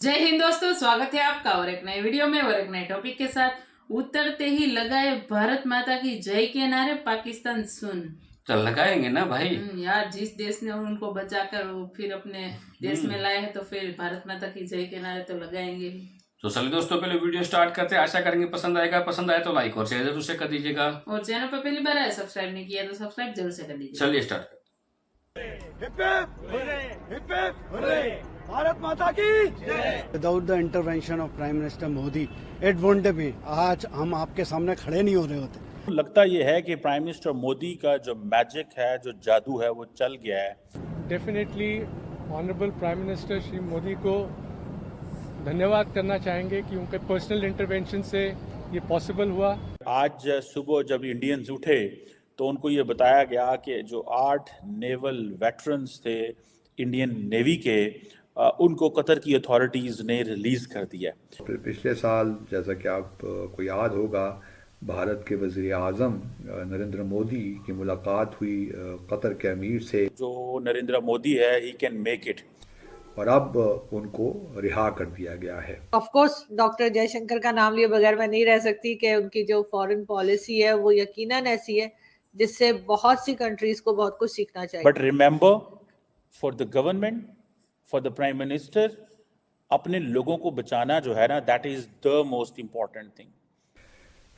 जय हिंद दोस्तों, स्वागत है आपका और एक नए वीडियो में और एक नए टॉपिक के साथ। उतरते ही लगाए भारत माता की जय के नारे, पाकिस्तान सुन। तो लगाएंगे ना भाई। यार, जिस देश ने उनको बचाकर वो फिर अपने देश में लाए हैं तो फिर भारत माता की जय के नारे तो लगाएंगे ही। तो चलिए दोस्तों, पहले वीडियो स्टार्ट करते हैं। आशा करेंगे पसंद आएगा। पसंद आए तो लाइक और शेयर जरूर से कर दीजिएगा। और चैनल पर पहली बार आए, सब्सक्राइब नहीं किया तो सब्सक्राइब जरूर से कर दीजिए। चलिए स्टार्ट करते भारत माता की without the intervention of prime minister Modi it wouldn't be आज हम आपके सामने खड़े नहीं हो रहे होते। लगता ये है कि प्राइम मिनिस्टर मोदी का जो मैजिक है, जो जादू है, वो चल गया है। Definitely honourable prime minister Shri Modi को धन्यवाद करना चाहेंगे कि उनके पर्सनल इंटरवेंशन से ये पॉसिबल हुआ। आज सुबह जब इंडियंस उठे तो उनको ये बताया गया कि जो 8 नेवल वेटरन्स थे इंडियन नेवी के, उनको कतर की अथॉरिटीज़ ने रिलीज़ कर दिया। पिछले साल, जैसा कि आपको याद होगा, भारत के वज़ीर आज़म नरेंद्र मोदी की मुलाकात हुई कतर के अमीर से। जो नरेंद्र मोदी है, ही कैन मेक इट। और अब उनको रिहा कर दिया गया है। ऑफ कोर्स डॉक्टर जयशंकर का नाम लिए बगैर मैं नहीं रह सकती कि उनकी जो फॉरेन पॉलिसी है वो यकीनन ऐसी है जिससे बहुत सी कंट्रीज को बहुत कुछ सीखना चाहिए। But remember, for the government, for the prime minister, अपने लोगों को बचाना जो है ना, that is the most important thing.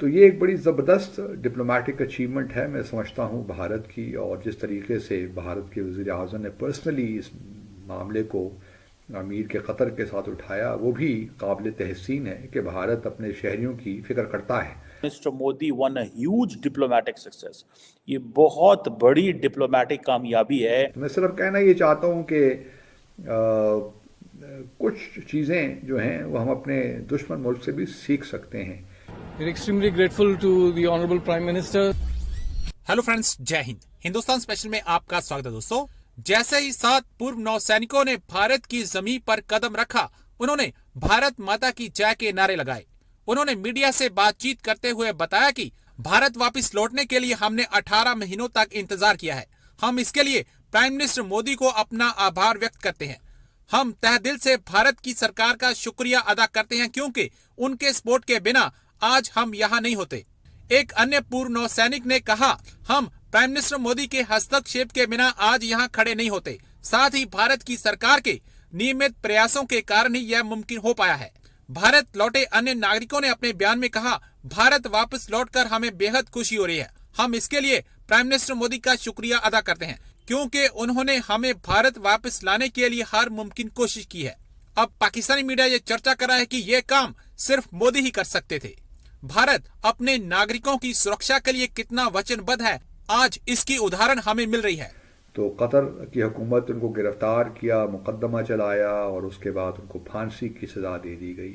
तो ये एक बड़ी ज़बरदस्त डिप्लोमेटिक अचीवमेंट है, मैं समझता हूँ, भारत की। और जिस तरीके से भारत के वज़ीर आज़म ने पर्सनली इस मामले को अमीर के कतर के साथ उठाया, वो भी काबिल तहसीन है कि भारत अपने शहरियों की फिक्र करता है। Mister Modi one a huge diplomatic success. ये बहुत बड़ी डिप्लोमेटिक कामयाबी है। मैं सिर्फ कहना ये चाहता हूँ कि कुछ चीज़ें जो हैं वो हम अपने दुश्मन मुल्क से भी सीख सकते हैं। We are extremely grateful to the honourable prime minister. Hello friends, जय हिंद। हिंदुस्तान स्पेशल में आपका स्वागत है दोस्तों। जैसे ही 7 पूर्व नौसैनिकों ने भारत की जमीन पर कदम रखा, उन्होंने भारत माता की जय के नारे लगाए। उन्होंने मीडिया से बातचीत करते हुए बताया कि भारत वापस लौटने के लिए हमने 18 महीनों तक इंतजार किया है। हम इसके लिए प्राइम मिनिस्टर मोदी को अपना आभार व्यक्त करते हैं। हम तहे दिल से भारत की सरकार का शुक्रिया अदा करते हैं, क्योंकि उनके सपोर्ट के बिना आज हम यहाँ नहीं होते। एक अन्य पूर्व नौसैनिक ने कहा, हम प्राइम मिनिस्टर मोदी के हस्तक्षेप के बिना आज यहाँ खड़े नहीं होते। साथ ही भारत की सरकार के नियमित प्रयासों के कारण ही यह मुमकिन हो पाया है। भारत लौटे अन्य नागरिकों ने अपने बयान में कहा, भारत वापस लौटकर हमें बेहद खुशी हो रही है। हम इसके लिए प्राइम मिनिस्टर मोदी का शुक्रिया अदा करते हैं, क्योंकि उन्होंने हमें भारत वापस लाने के लिए हर मुमकिन कोशिश की है। अब पाकिस्तानी मीडिया ये चर्चा कर रहा है कि ये काम सिर्फ मोदी ही कर सकते थे। भारत अपने नागरिकों की सुरक्षा के लिए कितना वचनबद्ध है, आज इसकी उदाहरण हमें मिल रही है। तो कतर की हुकूमत उनको गिरफ्तार किया, मुकदमा चलाया और उसके बाद उनको फांसी की सज़ा दे दी गई।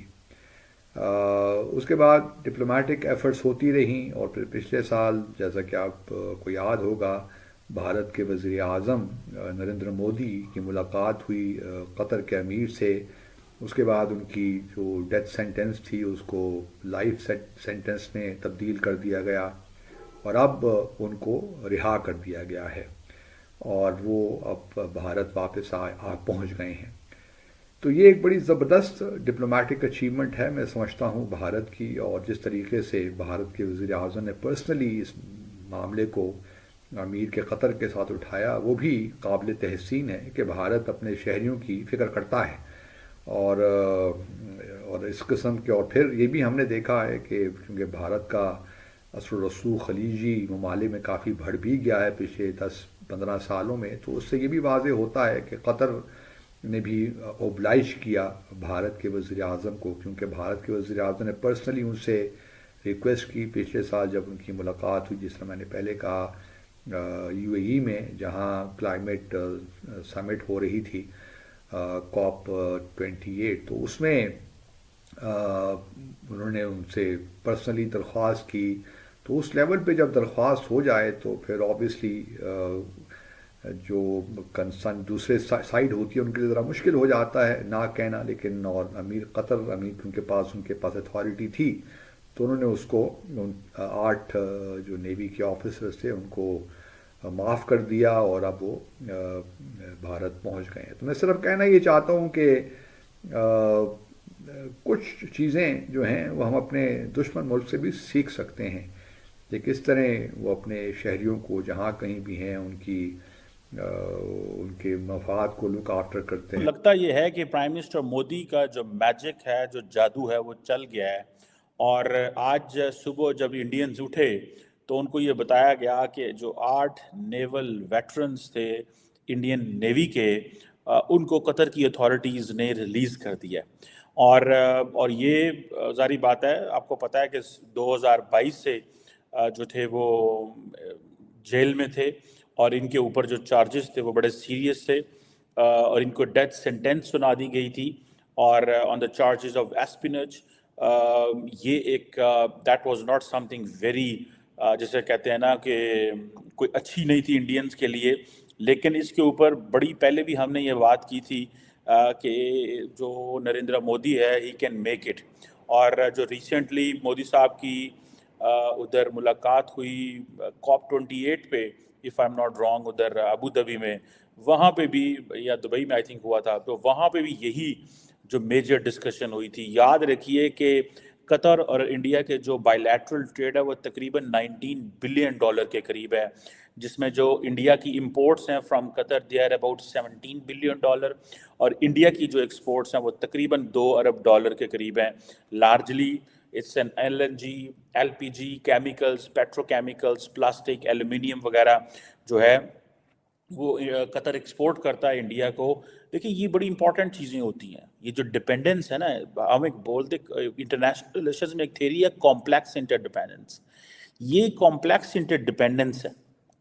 उसके बाद डिप्लोमेटिक एफर्ट्स होती रहीं और फिर पिछले साल, जैसा कि आपको याद होगा, भारत के वज़ीर आज़म नरेंद्र मोदी की मुलाकात हुई कतर के अमीर से। उसके बाद उनकी जो डेथ सेंटेंस थी उसको लाइफ सेंटेंस में तब्दील कर दिया गया और अब उनको रिहा कर दिया गया है और वो अब भारत वापस आ पहुंच गए हैं। तो ये एक बड़ी ज़बरदस्त डिप्लोमेटिक अचीवमेंट है, मैं समझता हूँ, भारत की। और जिस तरीके से भारत के वज़ीर आज़म ने पर्सनली इस मामले को अमीर के कतर के साथ उठाया, वो भी काबिल तहसीन है कि भारत अपने शहरियों की फिक्र करता है। और इस किस्म के, और फिर ये भी हमने देखा है कि क्योंकि भारत का असर रसूख खलीजी ममालिक में काफ़ी बढ़ भी गया है पिछले 10-15 सालों में, तो उससे ये भी वाज़ेह होता है कि कतर ने भी ओब्लाइज किया भारत के वज़ीर आज़म को, क्योंकि भारत के वज़ीर आज़म ने पर्सनली उनसे रिक्वेस्ट की पिछले साल जब उनकी मुलाकात हुई, जिस तरह मैंने पहले कहा, यूएई में, जहाँ क्लाइमेट समिट हो रही थी, COP 28। तो उसमें उन्होंने उनसे पर्सनली दरख्वास्त की। तो उस लेवल पे जब दरख्वास्त हो जाए तो फिर ऑब्वियसली जो कंसर्न दूसरे साइड होती है उनके लिए ज़रा मुश्किल हो जाता है ना कहना, लेकिन और अमीर उनके पास अथॉरिटी थी, तो उन्होंने उसको 8 जो नेवी के ऑफिसर्स थे उनको माफ़ कर दिया और अब वो भारत पहुंच गए हैं। तो मैं सिर्फ कहना ये चाहता हूं कि कुछ चीज़ें जो हैं वो हम अपने दुश्मन मुल्क से भी सीख सकते हैं कि किस तरह वो अपने शहरियों को जहाँ कहीं भी हैं उनके मफाद को लुक आफ्टर करते हैं। लगता ये है कि प्राइम मिनिस्टर मोदी का जो मैजिक है, जो जादू है, वो चल गया है। और आज सुबह जब इंडियंस उठे तो उनको ये बताया गया कि जो 8 नेवल वेटरन्स थे इंडियन नेवी के, उनको कतर की अथॉरिटीज़ ने रिलीज़ कर दिया। और ये जारी बात है, आपको पता है कि 2022 से जो थे वो जेल में थे और इनके ऊपर जो चार्जेस थे वो बड़े सीरियस थे, और इनको डेथ सेंटेंस सुना दी गई थी। और ऑन द चार्जेस ऑफ एस्पिनेज, ये एक that was not something very, जैसे कहते हैं ना कि कोई अच्छी नहीं थी इंडियंस के लिए। लेकिन इसके ऊपर बड़ी पहले भी हमने ये बात की थी कि जो नरेंद्र मोदी है ही कैन मेक इट। और जो रिसेंटली मोदी साहब की उधर मुलाकात हुई COP28 पे, if I am not wrong, उधर अबू धाबी में, वहाँ पे भी, या दुबई में आई थिंक हुआ था, तो वहाँ पे भी यही जो मेजर डिस्कशन हुई थी। याद रखिए कि कतर और इंडिया के जो बायलैटरल ट्रेड है वो तकरीबन $19 बिलियन के करीब है, जिसमें जो इंडिया की इंपोर्ट्स हैं from Qatar they are about $17 billion, और इंडिया की जो एक्सपोर्ट्स हैं वो तकरीबन $2 अरब के करीब हैं। Largely it's an LNG, LPG, chemicals, petrochemicals, plastic, aluminium वगैरह जो है वो कतर एक्सपोर्ट करता है इंडिया को। देखिए, ये बड़ी इंपॉर्टेंट चीज़ें होती हैं। ये जो डिपेंडेंस है ना, हम एक बोलते इंटरनेशनल रिलेशंस में एक थ्योरी है कॉम्प्लेक्स इंटरडिपेंडेंस। ये कॉम्प्लेक्स इंटरडिपेंडेंस है,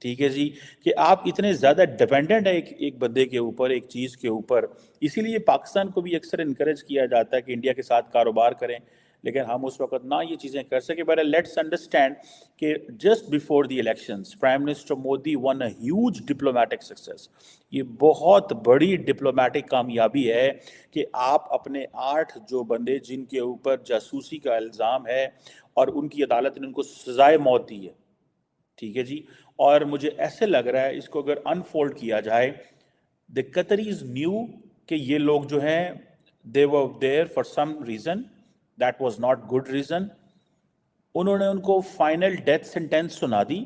ठीक है जी, कि आप इतने ज़्यादा डिपेंडेंट है एक बंदे के ऊपर, एक चीज़ के ऊपर। इसीलिए पाकिस्तान को भी अक्सर इनकरेज किया जाता है कि इंडिया के साथ कारोबार करें, लेकिन हम उस वक्त ना ये चीज़ें कर सके। बट लेट्स अंडरस्टैंड कि just before the elections prime minister Modi one a huge diplomatic success. ये बहुत बड़ी डिप्लोमेटिक कामयाबी है कि आप अपने 8 जो बंदे जिनके ऊपर जासूसी का इल्ज़ाम है और उनकी अदालत ने उनको सजाए मौत दी है, ठीक है जी। और मुझे ऐसे लग रहा है इसको अगर अनफोल्ड किया जाए, द कतरीज न्यू कि ये लोग जो हैं they were there for some reason, that was not good reason. उन्होंने उनको फाइनल डेथ सेंटेंस सुना दी,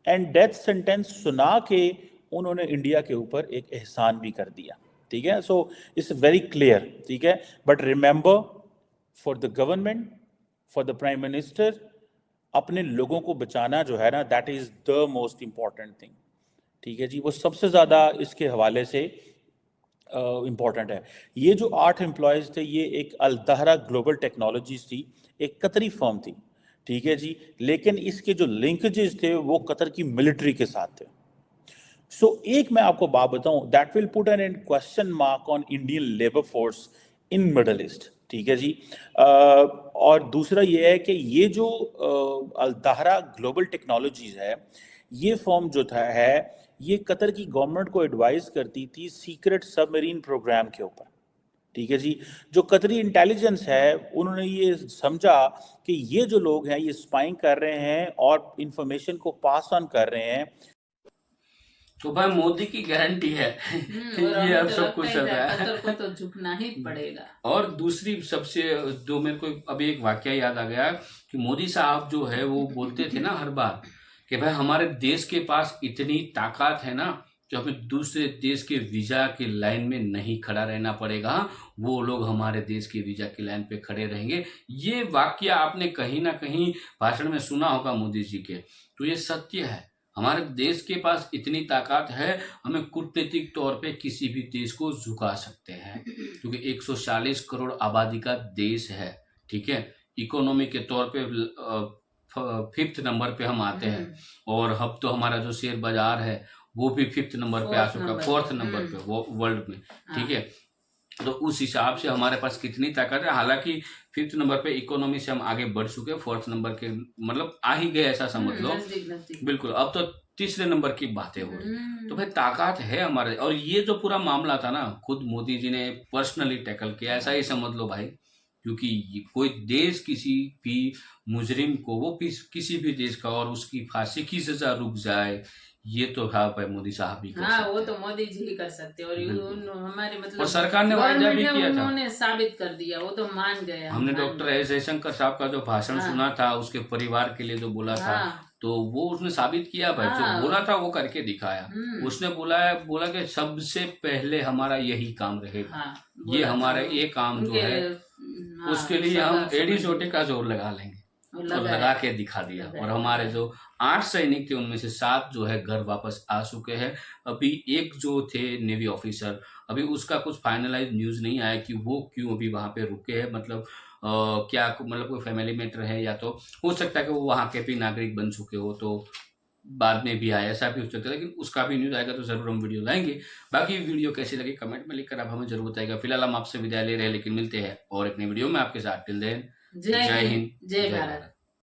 एंड डेथ सेंटेंस सुना के उन्होंने इंडिया के ऊपर एक एहसान भी कर दिया, ठीक है। सो इट्स वेरी क्लियर, ठीक है। But remember, for the government, for the prime minister, अपने लोगों को बचाना जो है ना, that is the most important thing, ठीक है जी। वो सबसे ज़्यादा इसके हवाले से इम्पॉर्टेंट है। ये जो 8 एम्प्लॉयज़ थे, ये एक अल-दहरा ग्लोबल टेक्नोलॉजीज थी, एक कतरी फर्म थी, ठीक है जी। लेकिन इसके जो लिंकेजेस थे वो कतर की मिलिट्री के साथ थे। सो एक मैं आपको बात बताऊं, that will put an question mark on Indian labour force in Middle East, ठीक है जी। और दूसरा ये है कि ये जो अल-दहरा ग्लोबल टेक्नोलॉजीज है, ये फॉर्म जो था है, ये कतर की गवर्नमेंट को एडवाइस करती थी सीक्रेट सबमरीन प्रोग्राम के ऊपर, ठीक है जी। जो कतरी इंटेलिजेंस है, उन्होंने ये समझा कि ये जो लोग हैं ये स्पाइंग कर रहे हैं और इंफॉर्मेशन को पास ऑन कर रहे हैं। तो भाई मोदी की गारंटी है और ये अब हमें तो सब कुछ लगता हो ही रहा था, है। कतर को तो झुकना ही पड़ेगा। और दूसरी सबसे जो मेरे को अभी एक वाकया याद आ गया कि मोदी साहब जो है वो बोलते थे ना हर बार कि भाई हमारे देश के पास इतनी ताकत है ना कि हमें दूसरे देश के वीजा के लाइन में नहीं खड़ा रहना पड़ेगा, वो लोग हमारे देश के वीजा की लाइन पे खड़े रहेंगे। ये वाकया आपने कहीं ना कहीं भाषण में सुना होगा मोदी जी के, तो ये सत्य है। हमारे देश के पास इतनी ताकत है, हमें कूटनीतिक तौर पे किसी भी देश को झुका सकते हैं, क्योंकि 140 करोड़ आबादी का देश है, ठीक है। इकोनॉमी के तौर पे 5th नंबर पे हम आते हैं, और अब तो हमारा जो शेयर बाजार है वो भी 5th नंबर पे आ चुका है, 4th नंबर पे वो वर्ल्ड में, ठीक है। तो उस हिसाब से हमारे पास कितनी ताकत है। हालांकि 5th नंबर पे इकोनॉमी से हम आगे बढ़ चुके हैं, 4th नंबर के मतलब आ ही गए, ऐसा समझ लो। बिल्कुल, अब तो 3रे नंबर की बातें हो रही। तो भाई ताकत है हमारे। और ये जो पूरा मामला था ना, खुद मोदी जी ने पर्सनली टैकल किया, ऐसा ही समझ लो भाई। क्योंकि कोई देश किसी भी मुजरिम को, वो किसी भी देश का, और उसकी फांसी की सजा रुक जाए, ये तो भाई मोदी साहब भी कर हाँ सकते वो हैं। तो मोदी जी ही कर सकते हैं और बिल्कुल। हमारे मतलब और सरकार ने वायदा भी गवर्नमेंट है, किया था। उन्होंने साबित कर दिया, वो तो मान गए हम, हमने मान डॉक्टर गए। एस जयशंकर साहब का जो भाषण हाँ। सुना था, उसके परिवार के लिए जो बोला था, हाँ। तो वो उसने साबित किया भाई, जो हाँ। बोला था वो करके दिखाया। हम्म। उसने बोला कि सबसे पहले हमारा यही काम रहेगा। हाँ, ये बोला था हमारा वो। ये काम जो उनके, है हाँ, उसके लिए सब हम आप एडी समझ चोटी गए। का जोर लगा लेंगे वो और लगाया। लगा के दिखा दिया। लगाया, और हमारे लगाया। जो 8 सैनिक थे उनमें से 7 जो है घर वापस आ चुके हैं। अभी एक जो थे नेवी ऑफिसर, अभी उसका कुछ फाइनलाइज न्यूज नहीं आया कि वो क्यों अभी वहां पे रुके हैं। मतलब क्या मतलब कोई फैमिली मैटर है, या तो हो सकता है कि वो वहां के भी नागरिक बन चुके हो, तो बाद में भी आया, ऐसा भी हो सकता है। लेकिन उसका भी न्यूज आएगा तो जरूर हम वीडियो लाएंगे। बाकी वीडियो कैसी लगी कमेंट में लिखकर आप हमें जरूर बताइएगा। फिलहाल हम आपसे विदाई ले रहे हैं, लेकिन मिलते हैं और एक नई वीडियो में आपके साथ। टिल देन जय हिंद, जय भारत।